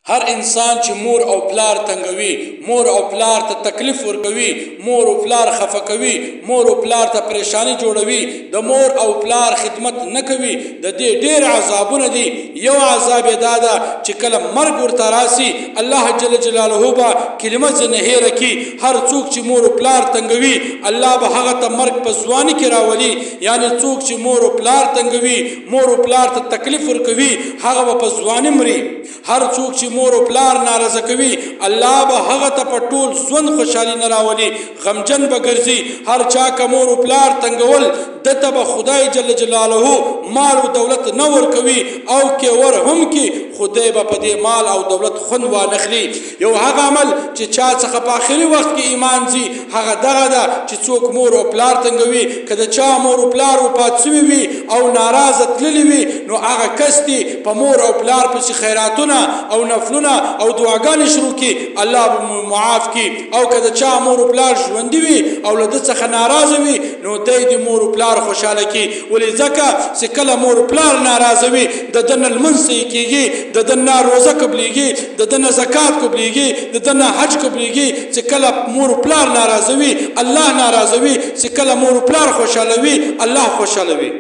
هر انسان چې مور او پلار تنګوي، مور او پلار ته تکلیف ورکوي، مور او پلار خفه کوي، مور او پلار ته پریشانی جوړوي، د مور او پلار خدمت نه کوي، د دې ډېر عذابونه دي. یو عذاب یې دا ده چې کله مرګ ورته راسي الله جل جلاله به کلمه ځنې هېره کړي. هر څوک چې مور او پلار تنګوي الله به هغه ته مرګ په ځواني کې راولي. یعنې څوک چې مور او پلار تنګوي، مور او پلار ته تکلیف ورکوي، هغه به په ځواني مري. هر څوک چې مور او پلار ناراضه کوي الله به هغه ته په ټول ژوند خوشحالي نه راولي، غمجن به ګرځي. هر چا که مور او پلار تنګول دته به خدای جل جلاله مال او دولت نه ورکوي، او که ور هم کې خدای به په دې مال او دولت خوند وانخلي. یو هغه عمل چې چا څخه په آخري وخت کې ایمان ځي هغه دغه ده چې څوک مور او پلار تنګوي. که د چا مور او پلار وفات سوي وي او ناراضه تللي وي نو هغه کس دي په مور او پلار پسې خیراتونه او نفلونه او دعاګانې شروع کړي، الله به معاف کړي. او که د چا مور او پلار ژوندي وي او له ده څخه ناراضه وي نو دی د مور او پلار خوشحاله کړي. ولې ځکه چې کله مور او پلار ناراضه وي د ده نه لمونځ صحیح کېږي، د ده نه روزه قبلېږي، د ده نه زکات قبلېږي، د ده نه حج قبلېږي. چې کله مور او پلار ناراضه وي الله ناراضه وي، چې کله مور او پلار خوشحاله وي الله خوشحاله وي.